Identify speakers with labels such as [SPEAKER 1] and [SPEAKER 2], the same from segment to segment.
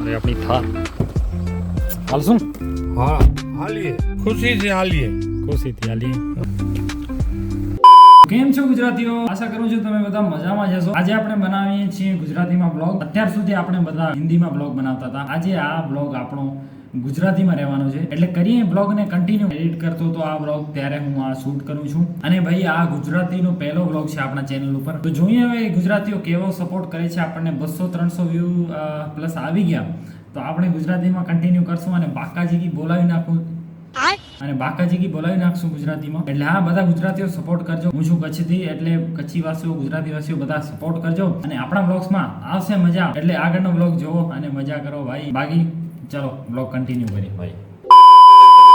[SPEAKER 1] અરે આપણી થાર હાલશું.
[SPEAKER 2] હા હાલીએ, ખુશીથી હાલીએ.
[SPEAKER 1] ખુશીથી હાલીએ. કેમ છો ગુજરાતીઓ? આશા કરું છું તમે બધા મજામાં જ હશો. આજે આપણે બનાવીએ છીએ ગુજરાતીમાં બ્લોગ. અત્યાર સુધી આપણે બધા હિન્દીમાં બ્લોગ બનાવતા હતા. આજે આ બ્લોગ આપણો ગુજરાતીમાં રહેવાનો છે, એટલે કરીએ બ્લોગને કન્ટિન્યુ. એડિટ કરતો તો આ બ્લોગ ત્યારે હું આ શૂટ કરું છું. અને ભાઈ આ ગુજરાતીનો પહેલો બ્લોગ છે આપણા ચેનલ ઉપર. તો જોઈએ હવે ગુજરાતીઓ કેવો સપોર્ટ કરે છે આપણને. 200-300 વ્યૂ પ્લસ આવી ગયા તો આપણે ગુજરાતીમાં કન્ટિન્યુ કરશું અને બાકાજી બોલાવી નાખશું ગુજરાતીમાં. એટલે હા, બધા ગુજરાતીઓ સપોર્ટ કરજો. હું છું કચ્છથી, એટલે કચ્છી વાસીઓ, ગુજરાતી વાસીઓ બધા સપોર્ટ કરજો અને આપણા બ્લોગ્સમાં આવશે મજા. એટલે આગળનો બ્લોગ જોવો અને મજા કરો ભાઈ. બાકી ચલો બ્લોગ કન્ટિન્યુ કરીએ ભાઈ.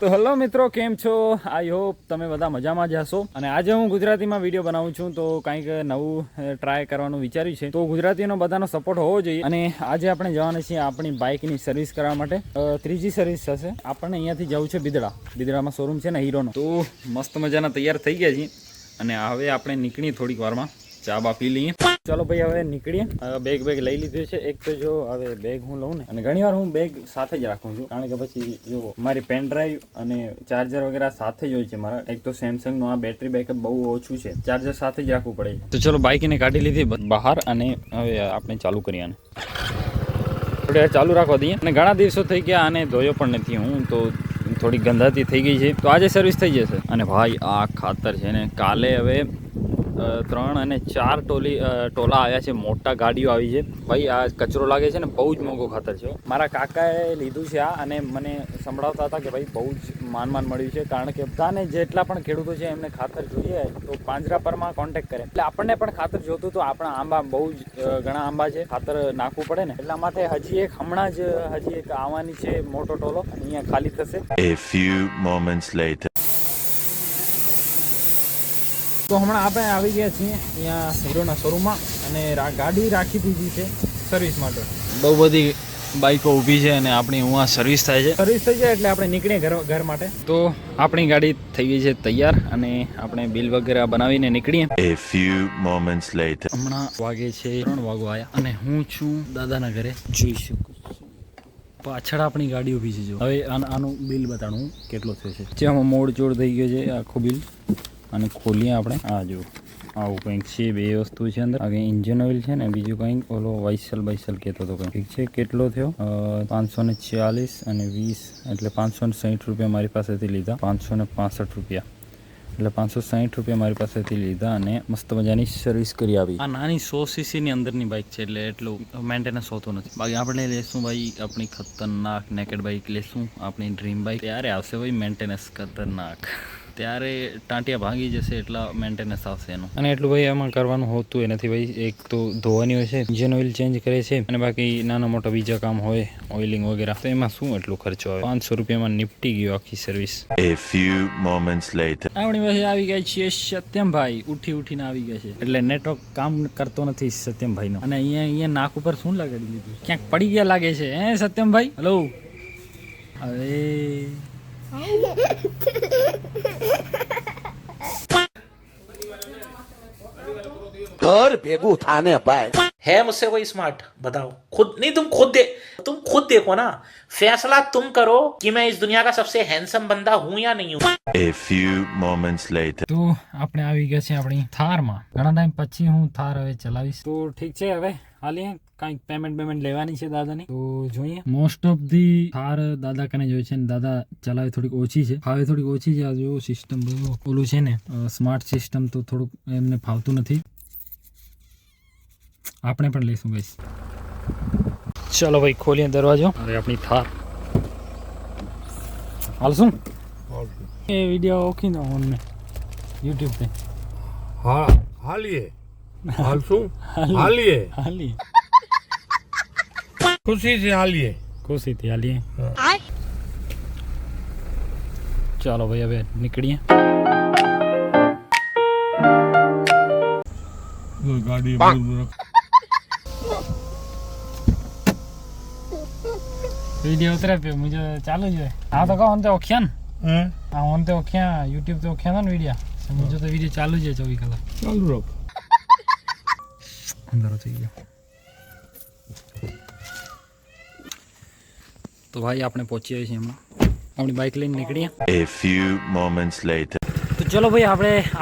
[SPEAKER 1] તો હેલો મિત્રો, કેમ છો? આઈ હોપ તમે બધા મજામાં જ હશો. અને આજે હું ગુજરાતીમાં વિડીયો બનાવું છું, તો કંઈક નવું ટ્રાય કરવાનું વિચાર્યું છે. તો ગુજરાતીનો બધાનો સપોર્ટ હોવો જોઈએ. અને આજે આપણે જવાના છીએ આપણી બાઇકની સર્વિસ કરવા માટે. ત્રીજી સર્વિસ થશે. આપણને અહીંયાથી જવું છે બિદડામાં શોરૂમ છે ને હીરોનો. તો મસ્ત મજાના તૈયાર થઈ ગયા છીએ અને હવે આપણે નીકળીએ થોડીક વારમાં. ચા બા પી લઈએ. ચલો ભાઈ હવે નીકળીએ. બેગ લઈ લીધું છે. એક તો જો હવે બેગ હું લઉં ને, અને ઘણી વાર હું બેગ સાથે જ રાખું છું, કારણ કે પછી જો મારી પેન ડ્રાઈવ અને ચાર્જર વગેરે સાથે જ હોય છે મારા. એક તો સેમસંગનું આ બેટરી બેકઅપ બહુ ઓછું છે, ચાર્જર સાથે જ રાખવું પડે છે. તો ચલો બાઇકને કાઢી લીધી બહાર અને હવે આપણે ચાલુ કરીએ આને. થોડી ચાલુ રાખવા દઈએ. અને ઘણા દિવસો થઈ ગયા આને ધોયો પણ નથી હું, તો થોડી ગંધાતી થઈ ગઈ છે. તો આજે સર્વિસ થઈ જશે. અને ભાઈ આ ખાતર છે ને, કાલે હવે 3 અને 4 ટોલા આવ્યા છે. મોટા ગાડીઓ આવી છે ભાઈ. આ કચરો લાગે છે ને, બહુ જ મોંઘો ખાતર છે. મારા કાકાએ લીધું છે આ, અને મને સંભળાવતા હતા કે ભાઈ બહુ જ માન મળ્યું છે, કારણ કે બધાને જેટલા પણ ખેડૂતો છે એમને ખાતર જોઈએ તો પાંજરાપરમાં કોન્ટેક્ટ કરે. એટલે આપણને પણ ખાતર જોતું તો આપણા આંબા બહુ જ ઘણા આંબા છે, ખાતર નાખવું પડે ને, એટલા માટે હજી એક આવવાની છે મોટો ટોલો. અહીંયા ખાલી થશે.
[SPEAKER 3] A few moments later.
[SPEAKER 1] તો હમણાં આપણે આવી ગયા છીએ અહીંયા હીરોના શોરૂમમાં અને ગાડી રાખી દીધી છે સર્વિસ માટે. બહુ બધી બાઇકો ઊભી છે અને આપણી હું સર્વિસ થાય છે. સર્વિસ થઈ જાય એટલે આપણે નીકળીએ ઘર માટે. તો આપણી ગાડી થઈ ગઈ છે તૈયાર અને આપણે બિલ વગેરે બનાવીને નીકળીએ.
[SPEAKER 3] A few moments later.
[SPEAKER 1] હમણાં વાગે છે 3 વાગવા આવ્યા અને હું છું દાદાના ઘરે. જોઈ શકું પાછળ આપણી ગાડી ઊભી છે. જો હવે આનું બિલ બતાડું કેટલો થયો છે. જેમાં મોડ ચોડ થઈ ગયો છે આખું બિલ. અને ખોલીએ આપણે. આ જો આવું કંઈક છે. 2 વસ્તુ છે અંદર. આગળ ઇન્જિન ઓઇલ છે ને, બીજું કંઈક ઓલો વાઇસલ કહેતો હતો કંઈક. ઠીક છે. કેટલો થયો? 540 અને 20 એટલે 560 રૂપિયા મારી પાસેથી લીધા. 565 રૂપિયા એટલે 560 રૂપિયા મારી પાસેથી લીધા અને મસ્ત મજાની સર્વિસ કરી આવી. આ નાની 100cc ની અંદરની બાઇક છે, એટલે એટલું મેન્ટેનન્સ હોતું નથી. બાકી આપણે લેશું ભાઈ આપણી ખતરનાક નેકેડ બાઇક લેશું, આપણી ડ્રીમ બાઇક. ત્યારે આવશે ભાઈ મેન્ટેનન્સ ખતરનાક. ત્યારે ટાંટિયા ભાંગી જશે એટલા મેન્ટેનન્સ આવશે એનું. અને એટલું ભાઈ એમાં કરવાનું હોતું નથી ભાઈ. એક તો ધોવાની હોય છે, ઇન્જિન ઓઇલ ચેન્જ કરે છે, અને બાકી નાના મોટા બીજા કામ હોય ઓઇલિંગ વગેરે, તો એમાં શું એટલો ખર્ચો આવે. 500 રૂપિયામાં નિપટી ગયો આખી service.
[SPEAKER 3] A few moments later.
[SPEAKER 1] આપણી પાસે આવી ગયા છીએ સત્યમભાઈ. ઉઠીને આવી ગયા છે, એટલે નેટવર્ક કામ કરતો નથી સત્યમભાઈનો. અને અહીંયા નાક ઉપર શું લગાડી દીધું? ક્યાંક પડી ગયા લાગે છે હે સત્યમભાઈ? હલો. હવે
[SPEAKER 4] घर भेगू थाने भाई
[SPEAKER 5] है मुझसे कोई स्मार्ट? बताओ खुद नहीं, तुम खुद देखो ना, फैसला तुम करो कि मैं इस दुनिया का सबसे हैंडसम बंदा हूँ या नहीं हूँ.
[SPEAKER 3] A few moments later.
[SPEAKER 1] તો આપણે આવી ગયા છે આપણી થારમાં. ઘણા ટાઈમ પછી હું થાર હવે ચલાવીશ. તો ઠીક છે, હવે હાલીએ. કાંઈક પેમેન્ટ લેવાની છે દાદાની, તો જોઈએ. મોસ્ટ ઓફ ધી થાર દાદા કને જોઈ છે ને, દાદા ચલાવે થોડીક ઓછી છે, ફાવે થોડીક ઓછી છે. આ જો સિસ્ટમ બધું ઓલું છે ને સ્માર્ટ સિસ્ટમ, તો થોડુંક એમને ફાવતું નથી. આપણે પણ લઈશું ગાઈસ. ચલો ભાઈ ખોલીએ દરવાજો. હવે આપણી થાર હાલશું. એ વિડીયો ઓકી દો ઓન YouTube पे.
[SPEAKER 2] હા હાલીએ, હાલશું. હાલીએ, ખુશીથી હાલીએ.
[SPEAKER 1] ચાલો ભાઈ હવે નીકળીએ.
[SPEAKER 2] ગાડી
[SPEAKER 1] वीडियो उतरे पे मुझे चालू जो है. हाँ तो कौन तो ओखिया ना. हाँ ऑन तो ओखिया YouTube तो ओखिया था ना वीडियो. मुझे तो वीडियो चालू है 24 कलाक.
[SPEAKER 2] ચાલુ રાખ.
[SPEAKER 1] अंदर થઈ ગયો. તો ભાઈ આપણે પહોંચી આવી છીએ હમણાં આપણી બાઇક લઈને નીકળીએ.
[SPEAKER 3] A few moments later.
[SPEAKER 1] તો ચલો ભાઈ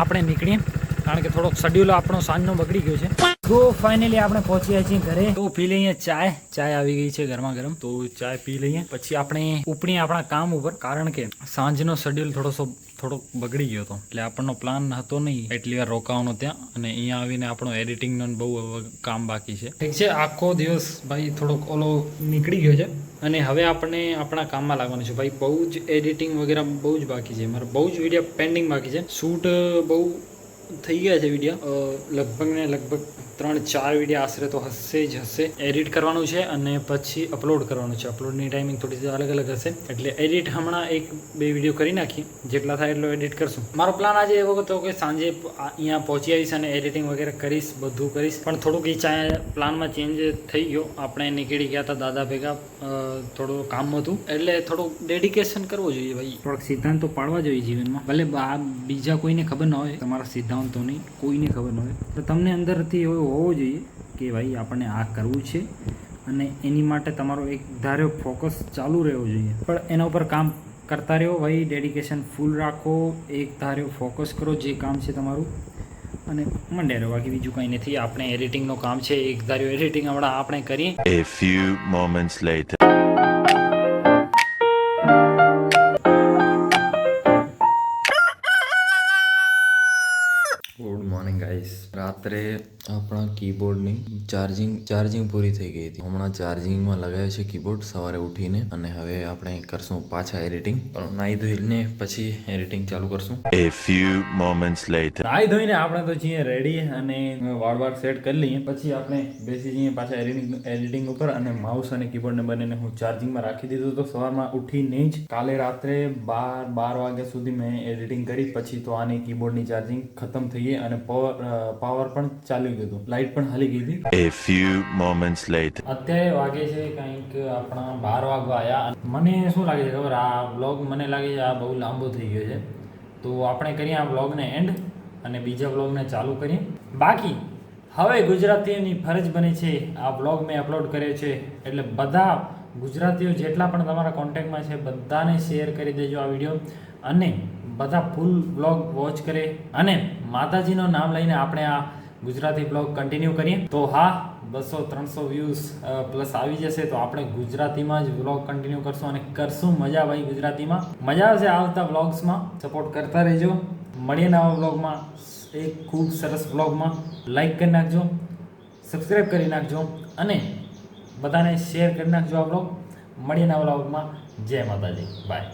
[SPEAKER 1] આપણે નીકળીએ કારણ કે થોડોક શેડ્યુલ આપણો સાંજનો બગડી ગયો છે. તો ફાઇનલી આપણે પહોંચી ગયા છીએ ઘરે. તો પી લઈએ ચાય આવી ગઈ છે ગરમા ગરમ. તો ચાય પી લઈએ પછી આપણે ઉપડીએ આપણા કામ ઉપર કારણ કે સાંજનો શેડ્યુલ થોડોક બગડી ગયો હતો એટલે આપણનો પ્લાન હતો નહીં એટલી વાર રોકાવાનો ત્યાં અને અહીંયા આવીને આપણો એડિટિંગનો બહુ કામ બાકી છે. ઠીક છે આખો દિવસ ભાઈ થોડોક ઓલો નીકળી ગયો છે અને હવે આપણે આપણા કામમાં લાગવાનું છે ભાઈ. બહુ જ એડિટિંગ વગેરે બહુ જ બાકી છે મારે. બહુ જ વિડીયો પેન્ડિંગ બાકી છે. શૂટ બહુ થઈ ગયા છે વિડીયો લગભગ 3-4 વિડીયો આશરે તો હશે. એડિટ કરવાનું છે અને પછી અપલોડ કરવાનું છે. અપલોડની ટાઈમિંગ થોડી અલગ હશે એટલે એડિટ હમણાં 1-2 વિડીયો કરી નાખી જેટલા થાય એટલો એડિટ કરશું. મારો પ્લાન આજે એવો હતો કે સાંજે અહીંયા પહોંચી આવીશ અને એડિટિંગ વગેરે કરીશ બધું કરીશ પણ થોડુંક પ્લાનમાં ચેન્જ થઈ ગયો. આપણે નીકળી ગયા હતા દાદા ભેગા થોડું કામ હતું એટલે થોડુંક ડેડિકેશન કરવું જોઈએ ભાઈ. થોડાક સિદ્ધાંત તો પાડવા જોઈએ જીવનમાં. ભલે બીજા કોઈને ખબર ન હોય તમારા સિદ્ધાંતોની કોઈને ખબર ન હોય તો તમને અંદરથી હોવો જોઈએ કે ભાઈ આપણને આ કરવું છે અને એની માટે તમારો એક ધાર્યો ફોકસ ચાલુ રહેવો જોઈએ. પણ એના ઉપર કામ કરતા રહો ભાઈ. ડેડિકેશન ફૂલ રાખો. એક ધાર્યો ફોકસ કરો જે કામ છે તમારું અને મંડ્યા રહો. બાકી બીજું કંઈ નથી. આપણે એડિટિંગનું કામ છે. એક ધાર્યો એડિટિંગ હમણાં આપણે કરીએ.
[SPEAKER 3] A few moments later.
[SPEAKER 6] Good morning guys. રાત્રે આપણા કીબોર્ડની ચાર્જિંગ પૂરી થઈ ગઈ હતી. હમણાં ચાર્જિંગમાં લગાવ્યો છે કીબોર્ડ સવારે ઉઠીને અને હવે આપણે કરશું પાછા એડિટિંગ. પણ નાહી ધોઈને પછી એડિટિંગ ચાલુ કરશું.
[SPEAKER 3] A few moments later.
[SPEAKER 1] નાહી ધોઈને આપણે તો છીએ રેડી અને વાળ સેટ કરી લઈએ પછી આપણે બેસી જઈએ પાછા એડિટિંગ ઉપર. અને માઉસ અને કીબોર્ડને બંનેને હું ચાર્જિંગમાં રાખી દીધું તો સવારમાં ઉઠીને જ કાલે રાત્રે 12 વાગ્યા સુધી મેં એડિટિંગ કરી પછી તો આની કીબોર્ડની ચાર્જિંગ ખતમ થઈ ગઈ અને પાવર પણ ચાલ્યું ગયું હતું. લાઇટ પણ હાલી ગઈ હતી.
[SPEAKER 3] A few moments later.
[SPEAKER 1] અત્યારે વાગે છે કંઈક આપણા 12 વાગવા આવ્યા. મને શું લાગે છે ખબર આ બ્લોગ મને લાગે છે આ બહુ લાંબો થઈ ગયો છે તો આપણે કરીએ આ બ્લોગને એન્ડ અને બીજા બ્લોગને ચાલુ કરીએ. બાકી હવે ગુજરાતીઓની ફરજ બની છે આ બ્લોગ મેં અપલોડ કર્યો છે એટલે બધા ગુજરાતીઓ જેટલા પણ તમારા કોન્ટેક્ટમાં છે બધાને શેર કરી દેજો આ વિડીયો અને બધા ફૂલ બ્લોગ વોચ કરે અને માતાજીનું નામ લઈને આપણે આ ગુજરાતી બ્લોગ કન્ટિન્યુ કરીએ. તો હા 200-300 વ્યૂઝ પ્લસ આવી જશે તો આપણે ગુજરાતીમાં જ બ્લોગ કન્ટિન્યુ કરશું અને કરશું મજા ભાઈ. ગુજરાતીમાં મજા આવશે આવતા બ્લોગ્સમાં. સપોર્ટ કરતા રહેજો. મળીએ નવા બ્લોગમાં એક ખૂબ સરસ બ્લોગમાં. લાઈક કરી નાખજો, સબસ્ક્રાઈબ કરી નાખજો અને બધાને શેર કરી નાખજો આ બ્લોગ. મળીએ નવા બ્લોગમાં. જય માતાજી. બાય.